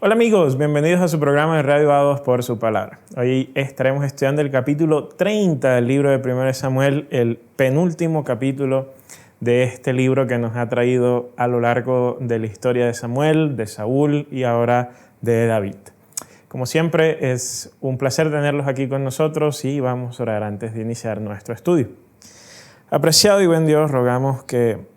Hola amigos, bienvenidos a su programa de Radio A2 por su palabra. Hoy estaremos estudiando el capítulo 30 del libro de 1 Samuel, el penúltimo capítulo de este libro que nos ha traído a lo largo de la historia de Samuel, de Saúl y ahora de David. Como siempre, es un placer tenerlos aquí con nosotros y vamos a orar antes de iniciar nuestro estudio. Apreciado y buen Dios, rogamos que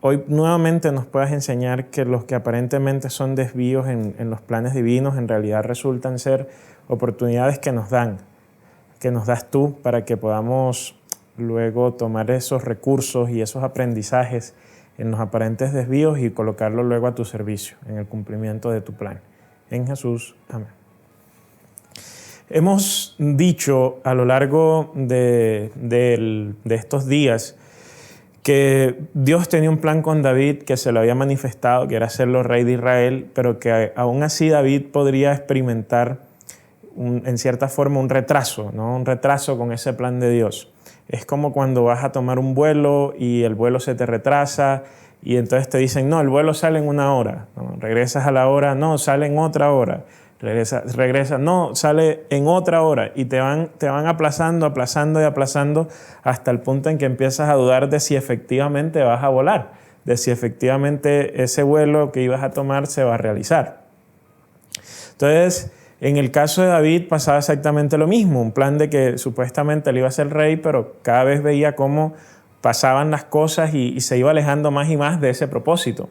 hoy nuevamente nos puedas enseñar que los que aparentemente son desvíos en los planes divinos en realidad resultan ser oportunidades que nos das tú para que podamos luego tomar esos recursos y esos aprendizajes en los aparentes desvíos y colocarlos luego a tu servicio en el cumplimiento de tu plan. En Jesús, amén. Hemos dicho a lo largo de estos días que Dios tenía un plan con David que se lo había manifestado, que era hacerlo rey de Israel, pero que aún así David podría experimentar en cierta forma un retraso, ¿no? Un retraso con ese plan de Dios. Es como cuando vas a tomar un vuelo y el vuelo se te retrasa y entonces te dicen, no, el vuelo sale en 1 hora, ¿no? Regresas a la hora, no, sale en otra hora. Regresa, no, sale en otra hora y te van aplazando hasta el punto en que empiezas a dudar de si efectivamente vas a volar, de si efectivamente ese vuelo que ibas a tomar se va a realizar. Entonces, en el caso de David pasaba exactamente lo mismo, un plan de que supuestamente él iba a ser rey, pero cada vez veía cómo pasaban las cosas y se iba alejando más y más de ese propósito.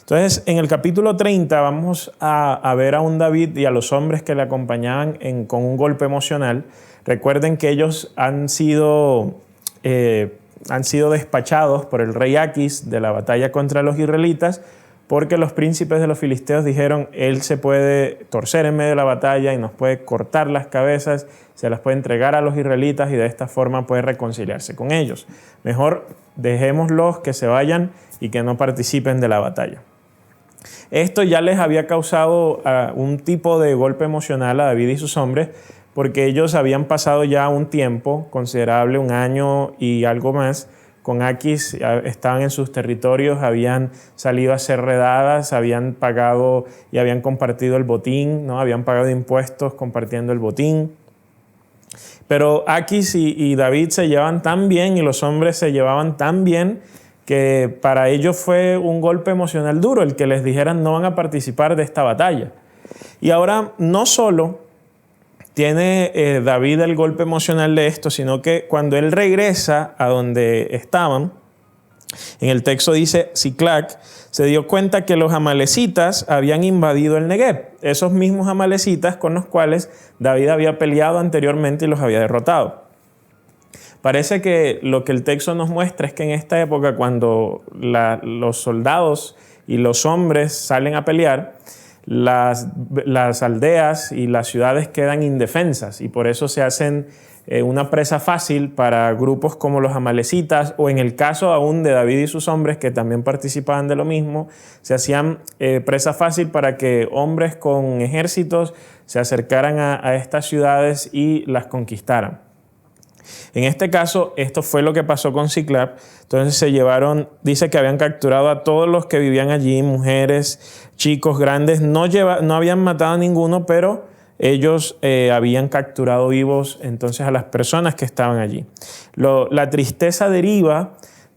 Entonces, en el capítulo 30 vamos a ver a un David y a los hombres que le acompañaban con un golpe emocional. Recuerden que ellos han sido despachados por el rey Aquis de la batalla contra los israelitas porque los príncipes de los filisteos dijeron, él se puede torcer en medio de la batalla y nos puede cortar las cabezas, se las puede entregar a los israelitas y de esta forma puede reconciliarse con ellos. Mejor dejémoslos que se vayan y que no participen de la batalla. Esto ya les había causado un tipo de golpe emocional a David y sus hombres porque ellos habían pasado ya un tiempo considerable, 1 año y algo más, con Aquis, estaban en sus territorios, habían salido a hacer redadas, habían pagado y habían compartido el botín, ¿no? Habían pagado impuestos compartiendo el botín. Pero Aquis y David se llevaban tan bien y los hombres se llevaban tan bien que para ellos fue un golpe emocional duro el que les dijeran no van a participar de esta batalla. Y ahora no solo tiene David el golpe emocional de esto, sino que cuando él regresa a donde estaban, en el texto dice, Siclac se dio cuenta que los amalecitas habían invadido el Negueb, esos mismos amalecitas con los cuales David había peleado anteriormente y los había derrotado. Parece que lo que el texto nos muestra es que en esta época, cuando los soldados y los hombres salen a pelear, las aldeas y las ciudades quedan indefensas y por eso se hacen una presa fácil para grupos como los amalecitas o en el caso aún de David y sus hombres que también participaban de lo mismo, se hacían presa fácil para que hombres con ejércitos se acercaran a estas ciudades y las conquistaran. En este caso, esto fue lo que pasó con Siclac. Entonces se llevaron, dice que habían capturado a todos los que vivían allí, mujeres, chicos, grandes. No habían matado a ninguno, pero ellos habían capturado vivos entonces a las personas que estaban allí. La tristeza deriva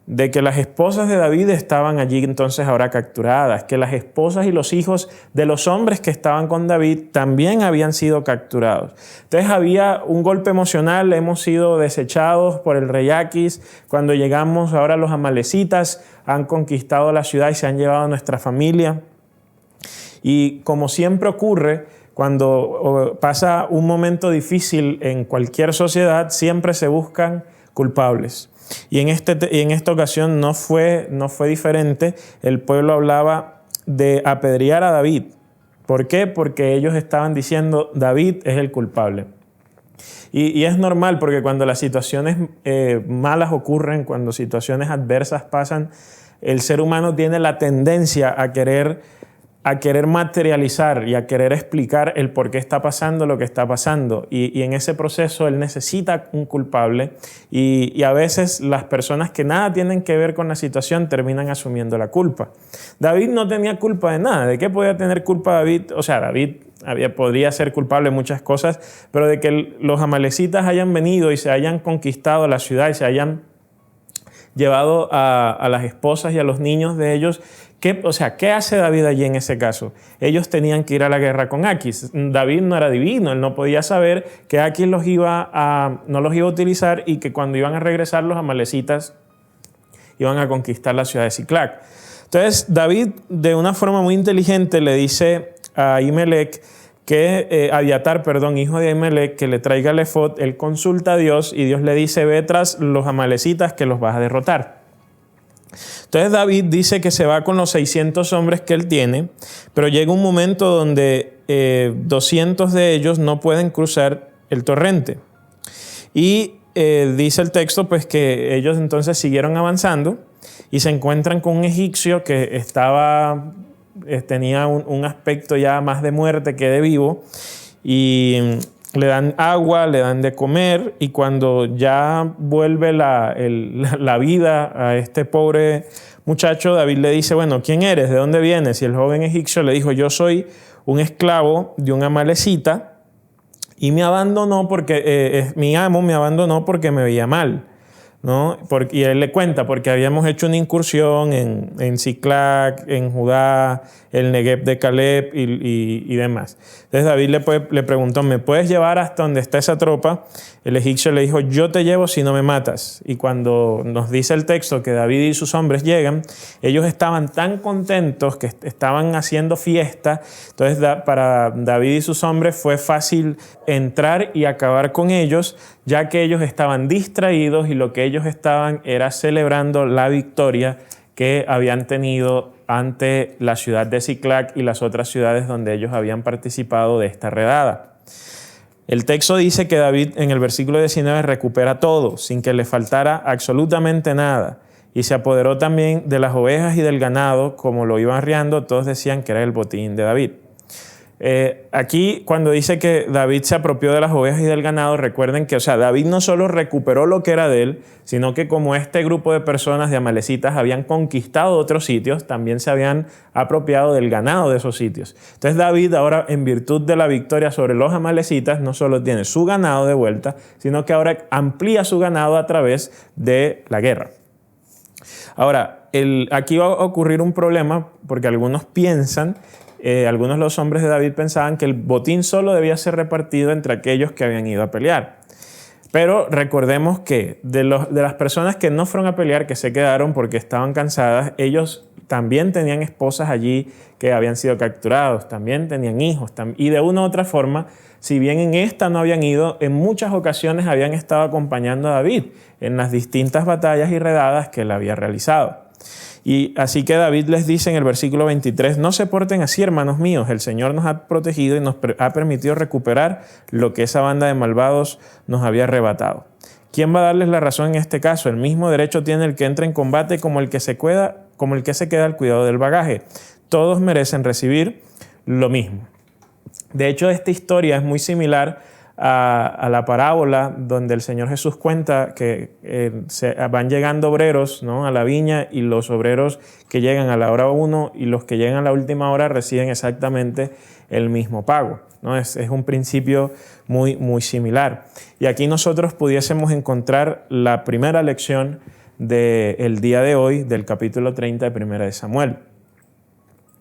de que las esposas de David estaban allí entonces ahora capturadas, que las esposas y los hijos de los hombres que estaban con David también habían sido capturados. Entonces había un golpe emocional, hemos sido desechados por el rey Aquis, cuando llegamos ahora los amalecitas han conquistado la ciudad y se han llevado a nuestra familia. Y como siempre ocurre, cuando pasa un momento difícil en cualquier sociedad, siempre se buscan culpables. Y en esta ocasión no fue diferente. El pueblo hablaba de apedrear a David. ¿Por qué? Porque ellos estaban diciendo David es el culpable. Y es normal porque cuando las situaciones malas ocurren, cuando situaciones adversas pasan, el ser humano tiene la tendencia a querer a querer materializar y a querer explicar el por qué está pasando lo que está pasando. Y en ese proceso él necesita un culpable y a veces las personas que nada tienen que ver con la situación terminan asumiendo la culpa. David no tenía culpa de nada. ¿De qué podía tener culpa David? O sea, David podría ser culpable de muchas cosas, pero de que los amalecitas hayan venido y se hayan conquistado la ciudad y se hayan llevado a las esposas y a los niños de ellos. ¿Qué hace David allí en ese caso? Ellos tenían que ir a la guerra con Aquis. David no era divino, él no podía saber que Aquis no los iba a utilizar y que cuando iban a regresar los amalecitas iban a conquistar la ciudad de Siclac. Entonces David, de una forma muy inteligente, le dice a Ahimelech Abiatar, hijo de Ahimelech, que le traiga el efod. Él consulta a Dios y Dios le dice: ve tras los amalecitas que los vas a derrotar. Entonces David dice que se va con los 600 hombres que él tiene, pero llega un momento donde 200 de ellos no pueden cruzar el torrente. Y dice el texto pues que ellos entonces siguieron avanzando y se encuentran con un egipcio que tenía un aspecto ya más de muerte que de vivo, y le dan agua, le dan de comer, y cuando ya vuelve la vida a este pobre muchacho, David le dice: bueno, ¿quién eres? ¿De dónde vienes? Y el joven egipcio le dijo: yo soy un esclavo de un amalecita y me abandonó porque mi amo me abandonó porque me veía mal, ¿no? Y él le cuenta: porque habíamos hecho una incursión en Siclac, en Judá, el Negev de Caleb y demás. Entonces David le preguntó: ¿me puedes llevar hasta donde está esa tropa? El egipcio le dijo: yo te llevo si no me matas. Y cuando nos dice el texto que David y sus hombres llegan, ellos estaban tan contentos que estaban haciendo fiesta. Entonces para David y sus hombres fue fácil entrar y acabar con ellos, ya que ellos estaban distraídos y lo que ellos estaban era celebrando la victoria que habían tenido ante la ciudad de Siclac y las otras ciudades donde ellos habían participado de esta redada. El texto dice que David en el versículo 19 recupera todo, sin que le faltara absolutamente nada, y se apoderó también de las ovejas y del ganado. Como lo iban arriando, todos decían que era el botín de David. Aquí cuando dice que David se apropió de las ovejas y del ganado, recuerden que David no solo recuperó lo que era de él, sino que como este grupo de personas de amalecitas habían conquistado otros sitios, también se habían apropiado del ganado de esos sitios. Entonces David ahora, en virtud de la victoria sobre los amalecitas, no solo tiene su ganado de vuelta, sino que ahora amplía su ganado a través de la guerra. Ahora, aquí va a ocurrir un problema porque algunos de los hombres de David pensaban que el botín solo debía ser repartido entre aquellos que habían ido a pelear. Pero recordemos que de las personas que no fueron a pelear, que se quedaron porque estaban cansadas, ellos también tenían esposas allí que habían sido capturados, también tenían hijos, y de una u otra forma, si bien en esta no habían ido, en muchas ocasiones habían estado acompañando a David en las distintas batallas y redadas que él había realizado. Y así que David les dice en el versículo 23: no se porten así, hermanos míos, el Señor nos ha protegido y nos ha permitido recuperar lo que esa banda de malvados nos había arrebatado. ¿Quién va a darles la razón en este caso? El mismo derecho tiene el que entra en combate como el que se queda al cuidado del bagaje. Todos merecen recibir lo mismo. De hecho, esta historia es muy similar a la parábola donde el Señor Jesús cuenta que van llegando obreros, ¿no?, a la viña, y los obreros que llegan a la hora 1 y los que llegan a la última hora reciben exactamente el mismo pago, ¿no? Es un principio muy, muy similar. Y aquí nosotros pudiésemos encontrar la primera lección del día de hoy del capítulo 30 de Primera de Samuel.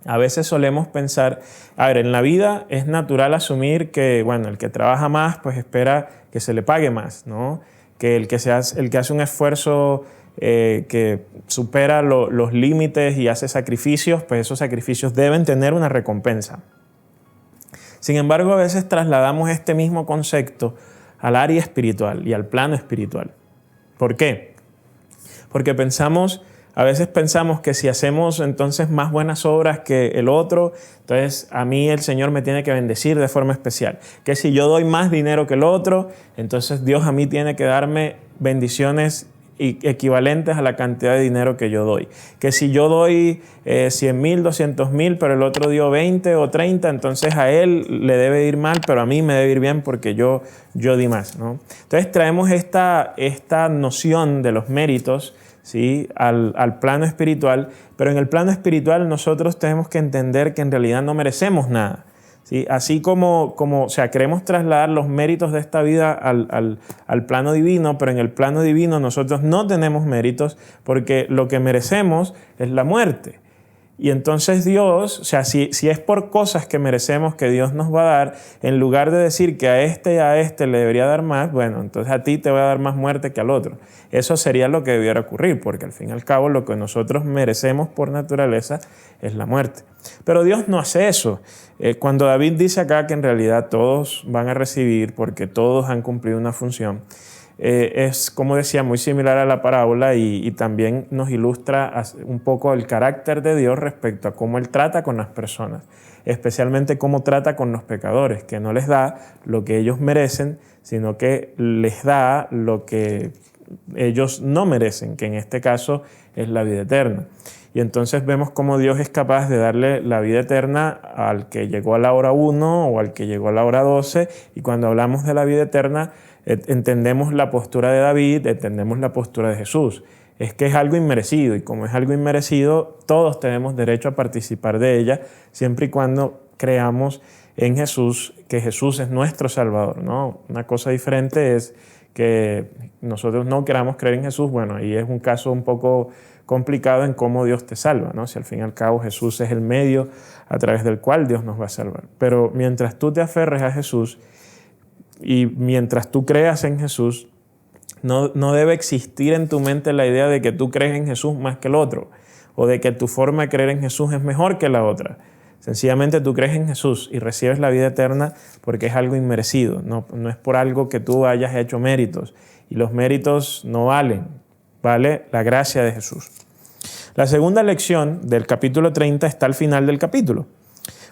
A veces solemos pensar, en la vida es natural asumir que, el que trabaja más, pues espera que se le pague más, ¿no? Que el que hace un esfuerzo que supera los límites y hace sacrificios, pues esos sacrificios deben tener una recompensa. Sin embargo, a veces trasladamos este mismo concepto al área espiritual y al plano espiritual. ¿Por qué? Porque a veces pensamos que si hacemos entonces más buenas obras que el otro, entonces a mí el Señor me tiene que bendecir de forma especial. Que si yo doy más dinero que el otro, entonces Dios a mí tiene que darme bendiciones equivalentes a la cantidad de dinero que yo doy. Que si yo doy 100,000, 200,000, pero el otro dio 20 o 30, entonces a él le debe ir mal, pero a mí me debe ir bien porque yo di más, ¿no? Entonces traemos esta noción de los méritos, ¿sí?, al plano espiritual, pero en el plano espiritual nosotros tenemos que entender que en realidad no merecemos nada. ¿Sí? Así como queremos trasladar los méritos de esta vida al plano divino, pero en el plano divino nosotros no tenemos méritos porque lo que merecemos es la muerte. Y entonces Dios, si es por cosas que merecemos que Dios nos va a dar, en lugar de decir que a este le debería dar más, bueno, entonces a ti te va a dar más muerte que al otro. Eso sería lo que debiera ocurrir, porque al fin y al cabo lo que nosotros merecemos por naturaleza es la muerte. Pero Dios no hace eso. Cuando David dice acá que en realidad todos van a recibir porque todos han cumplido una función, es, como decía, muy similar a la parábola y también nos ilustra un poco el carácter de Dios respecto a cómo Él trata con las personas, especialmente cómo trata con los pecadores, que no les da lo que ellos merecen, sino que les da lo que ellos no merecen, que en este caso es la vida eterna. Y entonces vemos cómo Dios es capaz de darle la vida eterna al que llegó a la hora 1 o al que llegó a la hora 12, y cuando hablamos de la vida eterna, entendemos la postura de David, entendemos la postura de Jesús. Es que es algo inmerecido, y como es algo inmerecido, todos tenemos derecho a participar de ella, siempre y cuando creamos en Jesús, que Jesús es nuestro Salvador, ¿no? Una cosa diferente es que nosotros no queramos creer en Jesús, bueno, ahí es un caso un poco complicado en cómo Dios te salva, ¿no? Si al fin y al cabo Jesús es el medio a través del cual Dios nos va a salvar. Pero mientras tú te aferres a Jesús, y mientras tú creas en Jesús, no debe existir en tu mente la idea de que tú crees en Jesús más que el otro, o de que tu forma de creer en Jesús es mejor que la otra. Sencillamente tú crees en Jesús y recibes la vida eterna porque es algo inmerecido, no es por algo que tú hayas hecho méritos. Y los méritos no valen, vale la gracia de Jesús. La segunda lección del capítulo 30 está al final del capítulo.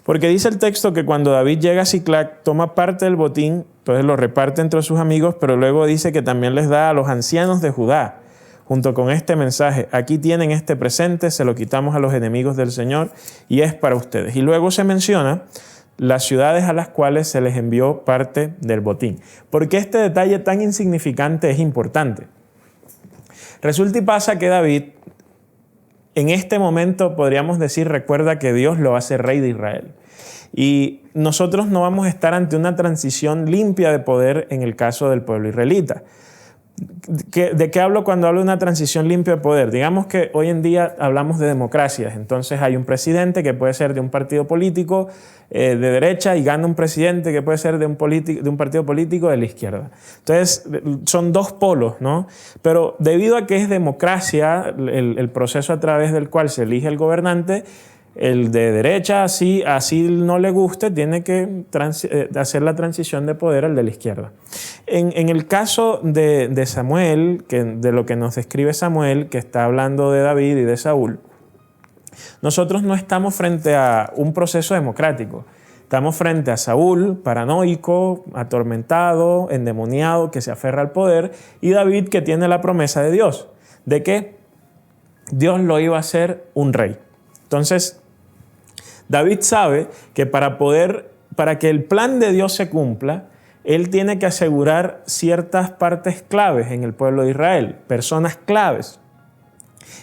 Porque dice el texto que cuando David llega a Siclac, toma parte del botín, entonces lo reparte entre sus amigos, pero luego dice que también les da a los ancianos de Judá, junto con este mensaje: aquí tienen este presente, se lo quitamos a los enemigos del Señor y es para ustedes. Y luego se menciona las ciudades a las cuales se les envió parte del botín. ¿Por qué este detalle tan insignificante es importante? Resulta y pasa que David, en este momento, podríamos decir, recuerda que Dios lo hace rey de Israel. Y nosotros no vamos a estar ante una transición limpia de poder en el caso del pueblo israelita. ¿De qué hablo cuando hablo de una transición limpia de poder? Digamos que hoy en día hablamos de democracias. Entonces hay un presidente que puede ser de un partido político de derecha y gana un presidente que puede ser de un partido político de la izquierda. Entonces son dos polos, ¿no? Pero debido a que es democracia el proceso a través del cual se elige el gobernante, el de derecha, así no le guste, tiene que hacer la transición de poder al de la izquierda. En el caso de Samuel, de lo que nos describe Samuel, que está hablando de David y de Saúl, nosotros no estamos frente a un proceso democrático. Estamos frente a Saúl, paranoico, atormentado, endemoniado, que se aferra al poder, y David, que tiene la promesa de Dios, de que Dios lo iba a hacer un rey. Entonces, David sabe que para que el plan de Dios se cumpla, él tiene que asegurar ciertas partes claves en el pueblo de Israel, personas claves.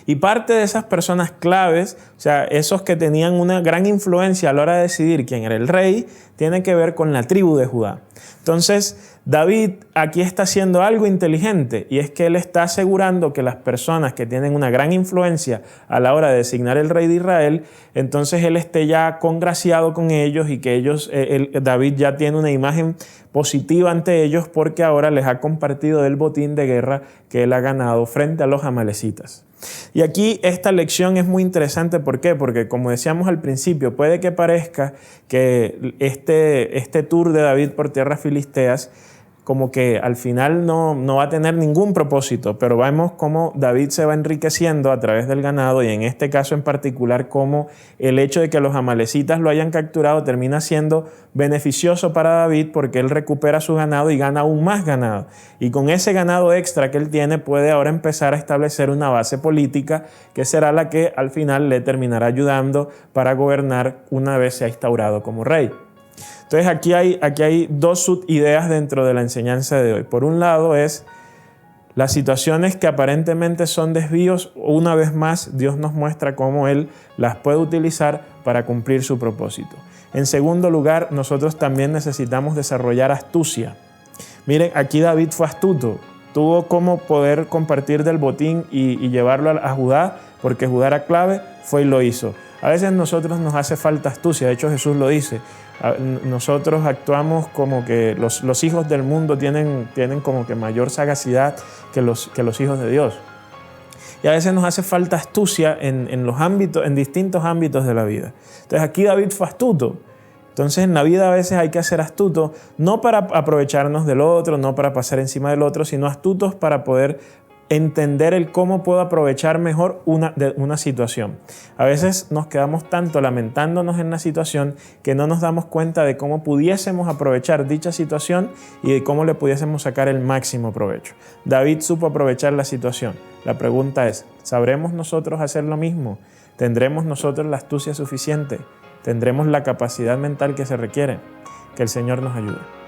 Y parte de esas personas claves, o sea, esos que tenían una gran influencia a la hora de decidir quién era el rey, tiene que ver con la tribu de Judá. Entonces, David aquí está haciendo algo inteligente, y es que él está asegurando que las personas que tienen una gran influencia a la hora de designar el rey de Israel, entonces él esté ya congraciado con ellos, y que David ya tiene una imagen positiva ante ellos porque ahora les ha compartido del botín de guerra que él ha ganado frente a los amalecitas. Y aquí esta lección es muy interesante. ¿Por qué? Porque, como decíamos al principio, puede que parezca que este tour de David por tierras filisteas como que al final no va a tener ningún propósito, pero vemos cómo David se va enriqueciendo a través del ganado, y en este caso en particular cómo el hecho de que los amalecitas lo hayan capturado termina siendo beneficioso para David, porque él recupera su ganado y gana aún más ganado. Y con ese ganado extra que él tiene puede ahora empezar a establecer una base política que será la que al final le terminará ayudando para gobernar una vez sea instaurado como rey. Entonces aquí hay dos subideas dentro de la enseñanza de hoy. Por un lado es las situaciones que aparentemente son desvíos, una vez más Dios nos muestra cómo Él las puede utilizar para cumplir su propósito. En segundo lugar, nosotros también necesitamos desarrollar astucia. Miren, aquí David fue astuto, tuvo cómo poder compartir del botín y llevarlo a Judá, porque Judá era clave, fue y lo hizo. A veces a nosotros nos hace falta astucia, de hecho Jesús lo dice. Nosotros actuamos como que los hijos del mundo tienen como que mayor sagacidad que los hijos de Dios. Y a veces nos hace falta astucia en distintos ámbitos de la vida. Entonces aquí David fue astuto. Entonces en la vida a veces hay que ser astuto, no para aprovecharnos del otro, no para pasar encima del otro, sino astutos para poder entender el cómo puedo aprovechar mejor una situación. A veces nos quedamos tanto lamentándonos en la situación que no nos damos cuenta de cómo pudiésemos aprovechar dicha situación y de cómo le pudiésemos sacar el máximo provecho. David supo aprovechar la situación. La pregunta es, ¿sabremos nosotros hacer lo mismo? ¿Tendremos nosotros la astucia suficiente? ¿Tendremos la capacidad mental que se requiere? Que el Señor nos ayude.